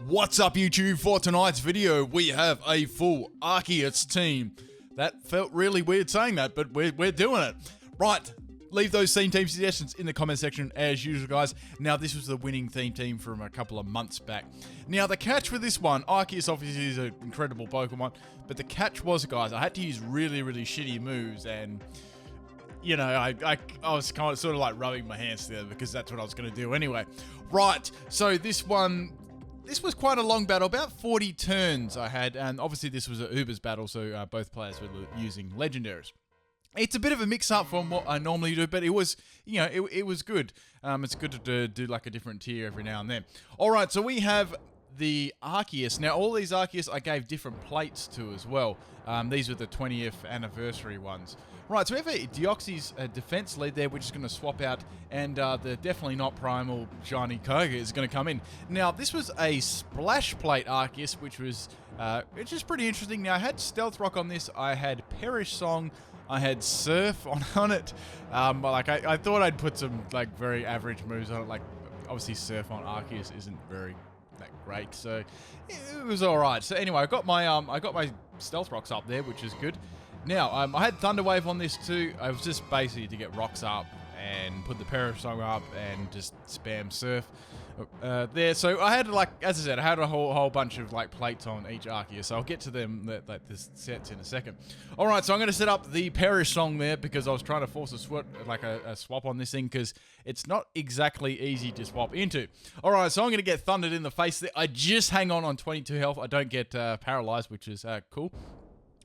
What's up YouTube? For tonight's video we have a full Arceus team. That felt really weird saying that, but we're doing it. Right, leave those theme team suggestions in the comment section as usual, guys. Now this was the winning theme team from a couple of months back. Now the catch with this one, Arceus obviously is an incredible Pokemon, but the catch was, guys, I had to use really shitty moves, and you know, I was kind of sort of like rubbing my hands together because that's what I was going to do anyway. Right, so this was quite a long battle, about 40 turns I had, and obviously this was an Ubers battle, so both players were using legendaries. It's a bit of a mix-up from what I normally do, but it was, you know, it was good. It's good to do like a different tier every now and then. All right, so we have the Arceus. Now, all these Arceus I gave different plates to as well. These were the 20th anniversary ones. Right, so we have a Deoxys defense lead there, which is going to swap out, and the definitely not primal shiny Koga is going to come in. Now, this was a splash plate Arceus, which was pretty interesting. Now, I had Stealth Rock on this, I had Perish Song, I had Surf on it. Like I thought I'd put some like very average moves on it. Like obviously Surf on Arceus isn't very that great, so it was all right. So anyway, I got my Stealth Rocks up there, which is good. Now, I had Thunder Wave on this too. I was just basically to get rocks up and put the Perish Song up and just spam Surf there. So I had, like, as I said, I had a whole bunch of like plates on each Arceus. So I'll get to them, the sets in a second. All right, so I'm going to set up the Perish Song there because I was trying to force a swap on this thing because it's not exactly easy to swap into. All right, so I'm going to get thundered in the face there. I just hang on 22 health. I don't get paralyzed, which is cool.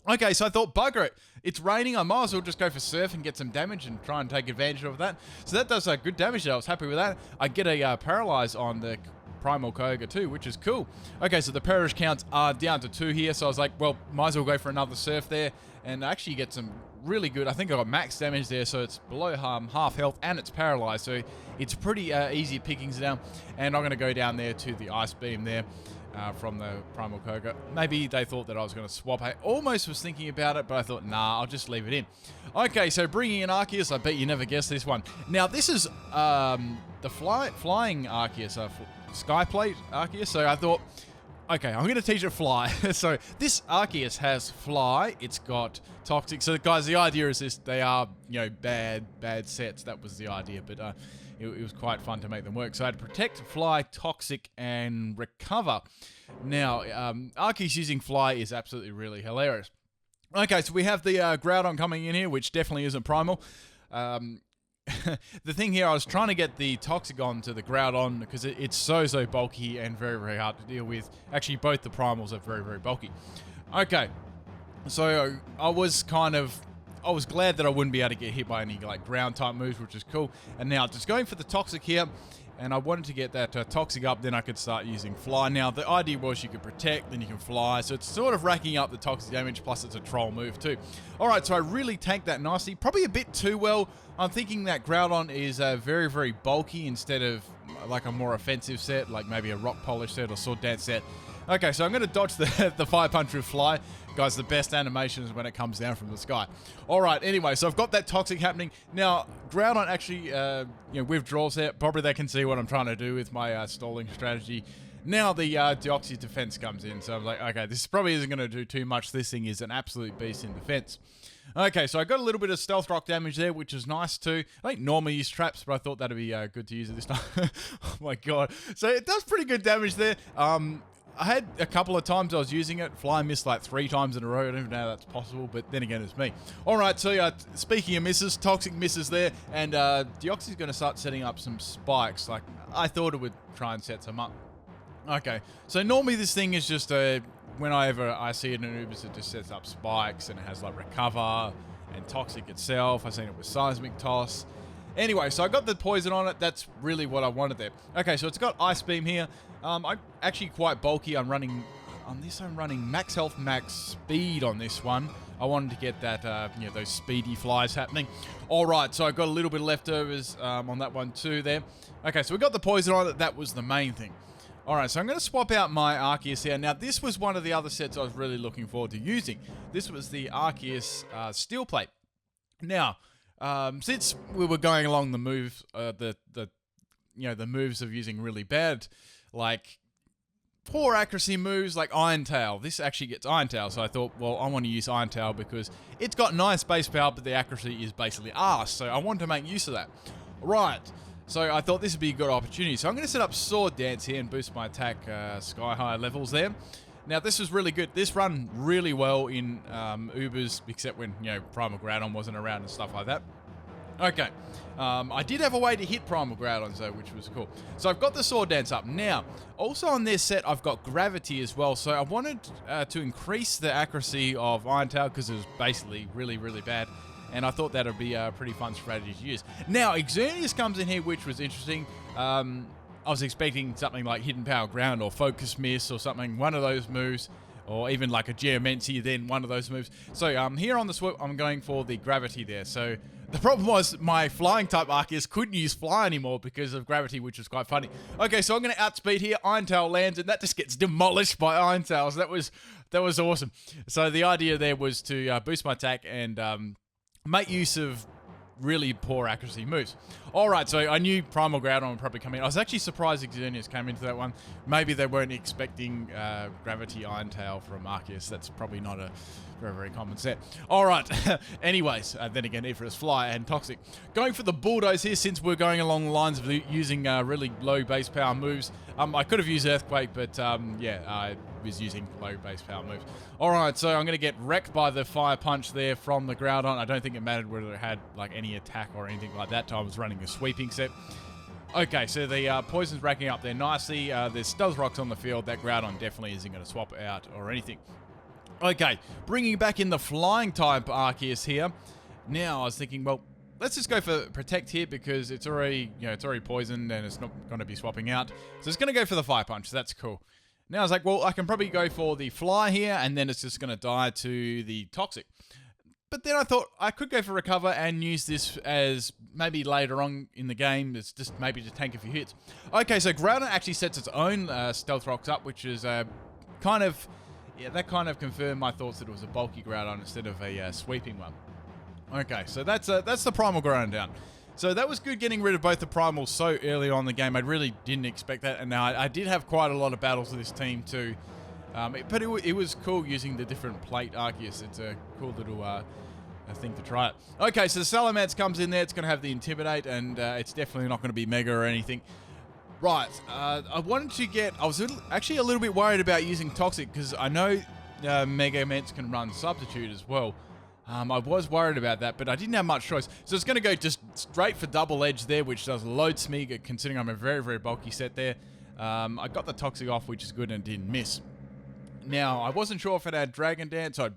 Okay, so I thought, bugger it. It's raining. I might as well just go for Surf and get some damage and try and take advantage of that. So that does good damage there. I was happy with that. I get a Paralyze on the Primal Koga too, which is cool. Okay, so the Perish counts are down to 2 here. So I was like, well, might as well go for another Surf there and actually get some really good. I think I got max damage there, so it's below half health and it's paralyzed. So it's pretty easy pickings down. And I'm going to go down there to the Ice Beam there. From the Primal Koga. Maybe they thought that I was going to swap. I almost was thinking about it, but I thought, nah, I'll just leave it in. Okay, so bringing in Arceus, I bet you never guessed this one. Now, this is the flying Arceus, Skyplate Arceus, so I thought, okay, I'm going to teach it Fly. So this Arceus has Fly, it's got Toxic. So guys, the idea is this, they are, you know, bad sets. That was the idea, but it was quite fun to make them work. So I had Protect, Fly, Toxic, and Recover. Now, Arceus using Fly is absolutely really hilarious. Okay, so we have the Groudon coming in here, which definitely isn't primal. The thing here, I was trying to get the Toxic on to the Groudon because it's so bulky and very hard to deal with. Actually, both the primals are very bulky. Okay, so I was glad that I wouldn't be able to get hit by any like ground type moves, which is cool. And now just going for the Toxic here, and I wanted to get that Toxic up, then I could start using Fly. Now the idea was you could Protect, then you can Fly, so it's sort of racking up the Toxic damage, plus it's a troll move too. Alright, so I really tanked that nicely, probably a bit too well. I'm thinking that Groudon is very bulky instead of like a more offensive set, like maybe a Rock Polish set or Sword Dance set. Okay, so I'm going to dodge the Fire Punch with Fly. Guys, the best animation is when it comes down from the sky. All right, anyway, so I've got that Toxic happening. Now, Groudon actually, withdraws there. Probably they can see what I'm trying to do with my stalling strategy. Now the Deoxys defense comes in, so I'm like, okay, this probably isn't going to do too much. This thing is an absolute beast in defense. Okay, so I got a little bit of Stealth Rock damage there, which is nice too. I don't normally use traps, but I thought that'd be good to use it this time. Oh my god. So it does pretty good damage there. I had a couple of times I was using it. Fly missed like 3 times in a row. I don't even know how that's possible, but then again, it's me. All right, so speaking of misses, Toxic misses there, and Deoxys is going to start setting up some spikes. Like, I thought it would try and set some up. Okay, so normally this thing is just whenever I see it in Ubers, it just sets up spikes, and it has like Recover and Toxic itself. I've seen it with Seismic Toss. Anyway, so I got the poison on it. That's really what I wanted there. Okay, so it's got Ice Beam here. I'm actually quite bulky. I'm running max health, max speed on this one. I wanted to get that, those speedy flies happening. All right, so I got a little bit of leftovers on that one too there. Okay, so we got the poison on it. That was the main thing. All right, so I'm going to swap out my Arceus here. Now, this was one of the other sets I was really looking forward to using. This was the Arceus Steel Plate. Now, since we were going along the move, the moves of using really bad, like poor accuracy moves like Iron Tail. This actually gets Iron Tail, so I thought, well, I want to use Iron Tail because it's got nice base power, but the accuracy is basically arse, so I wanted to make use of that. Right, so I thought this would be a good opportunity. So I'm going to set up Sword Dance here and boost my attack sky high levels there. Now, this was really good. This run really well in Ubers, except when, you know, Primal Groudon wasn't around and stuff like that. Okay, I did have a way to hit Primal Groudon, though, which was cool. So I've got the Sword Dance up. Now, also on this set, I've got Gravity as well. So I wanted to increase the accuracy of Iron Tail because it was basically really, really bad. And I thought that would be a pretty fun strategy to use. Now, Xerneas comes in here, which was interesting. I was expecting something like Hidden Power Ground or Focus Miss or something, one of those moves. Or even like a Geomancy, then one of those moves. So here on the swoop, I'm going for the Gravity there. So the problem was my flying type Arceus couldn't use Fly anymore because of Gravity, which was quite funny. Okay, so I'm going to outspeed here. Iron Tail lands, and that just gets demolished by Iron Tail. So that was awesome. So the idea there was to boost my attack and make use of really poor accuracy moves. Alright, so I knew Primal Groudon would probably come in. I was actually surprised Xerneas came into that one. Maybe they weren't expecting Gravity Iron Tail from Arceus. That's probably not a very, very common set. Alright, anyways, then again, Ifris Fly and Toxic. Going for the Bulldoze here, since we're going along the lines of using really low base power moves. I could have used Earthquake, but yeah, I was using low base power moves. Alright, so I'm going to get wrecked by the Fire Punch there from the Groudon. I don't think it mattered whether it had like any attack or anything like that. I was running a sweeping set. Okay, so the poison's racking up there nicely. There's Stealth Rocks on the field. That Groudon definitely isn't going to swap out or anything. Okay, bringing back in the flying type Arceus here. Now I was thinking, well, let's just go for Protect here because it's already, it's already poisoned and it's not going to be swapping out. So it's going to go for the Fire Punch. So that's cool. Now I was like, well, I can probably go for the Fly here and then it's just going to die to the Toxic. But then I thought I could go for Recover and use this as maybe later on in the game. It's just maybe to tank a few hits. Okay, so Groudon actually sets its own Stealth Rocks up, which is kind of, yeah, that kind of confirmed my thoughts that it was a bulky Groudon instead of a sweeping one. Okay, so that's the Primal Groudon down. So that was good getting rid of both the Primals so early on in the game. I really didn't expect that. And now I did have quite a lot of battles with this team too. But it was cool using the different plate Arceus. It's a cool little thing to try it. Okay, so the Salamence comes in there. It's going to have the Intimidate, and it's definitely not going to be Mega or anything. Right, I wanted to get... I was actually a little bit worried about using Toxic, because I know Mega Ments can run Substitute as well. I was worried about that, but I didn't have much choice. So it's going to go just straight for Double Edge there, which does loads me, considering I'm a very, very bulky set there. I got the Toxic off, which is good, and didn't miss. Now, I wasn't sure if it had Dragon Dance. I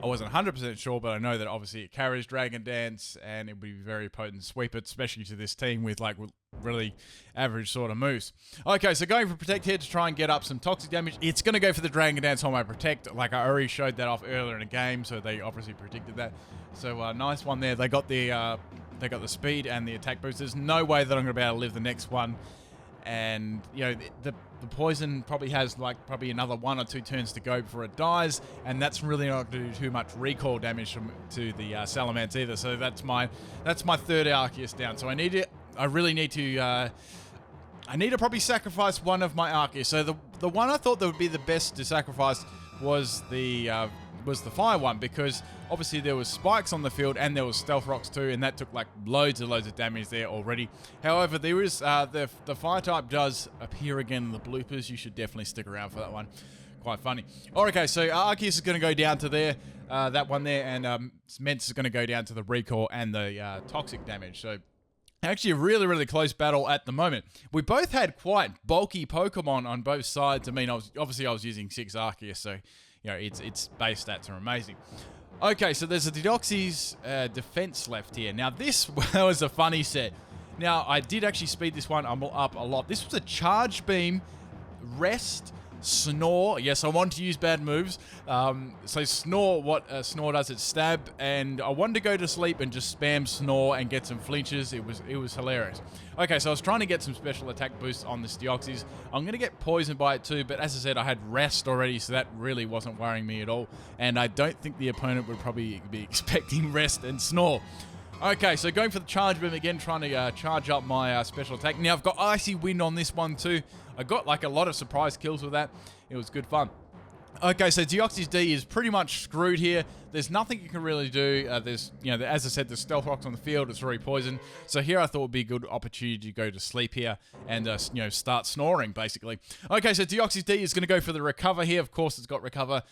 wasn't 100% sure, but I know that obviously it carries Dragon Dance, and it would be very potent sweep it, especially to this team with like really average sort of moves. Okay, so going for Protect here to try and get up some Toxic damage. It's going to go for the Dragon Dance on my Protect. Like I already showed that off earlier in the game, so they obviously predicted that. So nice one there. They got the speed and the attack boost. There's no way that I'm going to be able to live the next one. And the poison probably has like probably another 1 or 2 turns to go before it dies, and that's really not going to do too much recall damage to the Salamence either. So that's my third Arceus down. So I really need to probably sacrifice one of my Arceus. So the one I thought that would be the best to sacrifice was the fire one, because obviously there was spikes on the field and there was Stealth Rocks too, and that took like loads of damage there already. However, there is the fire type does appear again in the bloopers. You should definitely stick around for that one. Quite funny. Okay, so Arceus is going to go down to there, that one there, and Ments is going to go down to the recall and the toxic damage. So actually a really, really close battle at the moment. We both had quite bulky Pokemon on both sides. I mean, I was using 6 Arceus, so its base stats are amazing. Okay, so there's a Deoxys defense left here. Now, this was a funny set. Now, I did actually speed this one up a lot. This was a Charge Beam, Rest, Snore. Yes, I want to use bad moves. So Snore, what Snore does, it's Stab, and I wanted to go to sleep and just spam Snore and get some flinches. It was hilarious. Okay, so I was trying to get some special attack boosts on this Deoxys. I'm going to get poisoned by it too, but as I said, I had Rest already, so that really wasn't worrying me at all. And I don't think the opponent would probably be expecting Rest and Snore. Okay, so going for the charge beam again, trying to charge up my special attack. Now, I've got Icy Wind on this one too. I got like a lot of surprise kills with that. It was good fun. Okay, so Deoxys D is pretty much screwed here. There's nothing you can really do. There's, you know, as I said, there's stealth rocks on the field. It's already poisoned. So here I thought would be a good opportunity to go to sleep here and, you know, start snoring, basically. Okay, so Deoxys D is going to go for the recover here. Of course, it's got recover.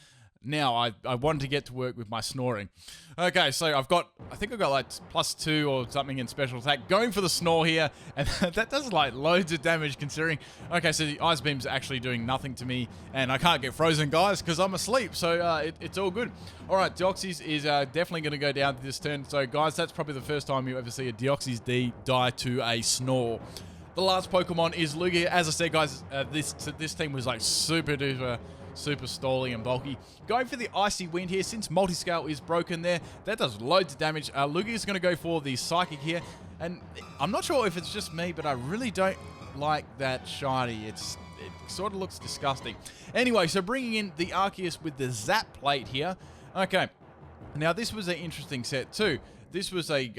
Now, I wanted to get to work with my snoring. Okay, so I think I've got like +2 or something in special attack. Going for the snore here, and that does like loads of damage considering. Okay, so the ice beam's actually doing nothing to me, and I can't get frozen, guys, because I'm asleep, so it's all good. All right, Deoxys is definitely going to go down this turn. So, guys, that's probably the first time you ever see a Deoxys D die to a snore. The last Pokemon is Lugia. As I said, guys, this team was like super stally and bulky. Going for the Icy Wind here, since multi-scale is broken there, that does loads of damage. Lugia is going to go for the Psychic here, and I'm not sure if it's just me, but I really don't like that shiny. It sort of looks disgusting. Anyway, so bringing in the Arceus with the Zap Plate here. Okay, now this was an interesting set too. This was a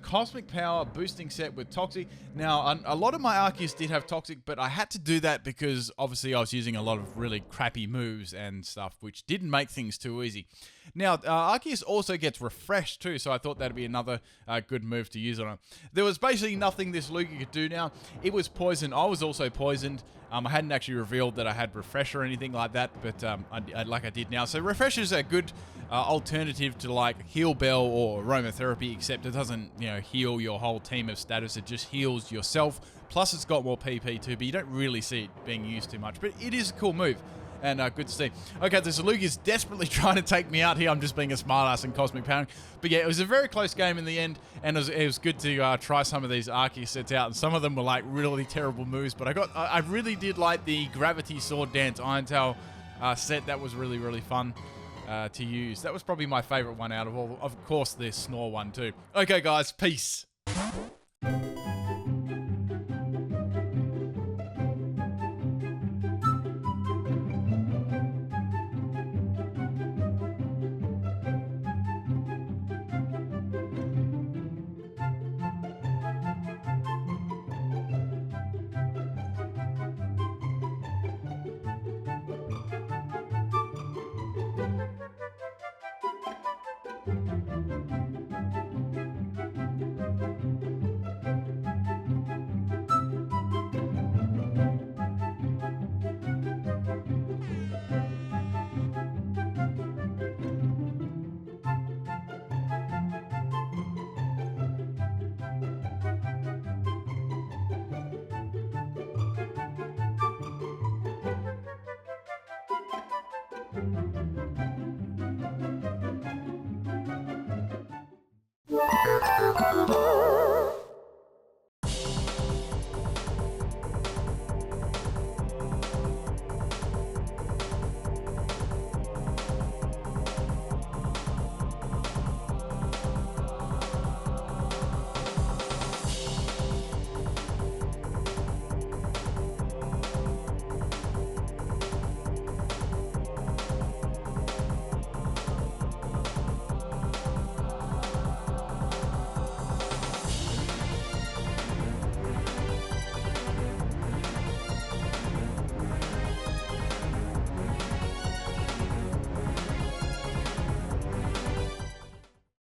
cosmic power boosting set with Toxic. Now, a lot of my Arceus did have Toxic, but I had to do that because obviously I was using a lot of really crappy moves and stuff, which didn't make things too easy. Now, Arceus also gets refreshed too, so I thought that'd be another good move to use on him. There was basically nothing this Lugia could do now. It was poisoned. I was also poisoned. I hadn't actually revealed that I had Refresh or anything like that, but like I did now. So Refresh is a good alternative to like Heal Bell or Aromatherapy, except it doesn't, you know, heal your whole team of status. It just heals yourself. Plus, it's got more PP too, but you don't really see it being used too much. But it is a cool move. And good to see. Okay, this Lugia's desperately trying to take me out here. I'm just being a smartass and cosmic powering. But yeah, it was a very close game in the end, and it was good to try some of these Arceus sets out. And some of them were like really terrible moves, but I really did like the Gravity Sword Dance Irontail set. That was really, really fun to use. That was probably my favorite one out of all. Of course, the Snore one too. Okay, guys, peace. Thank you.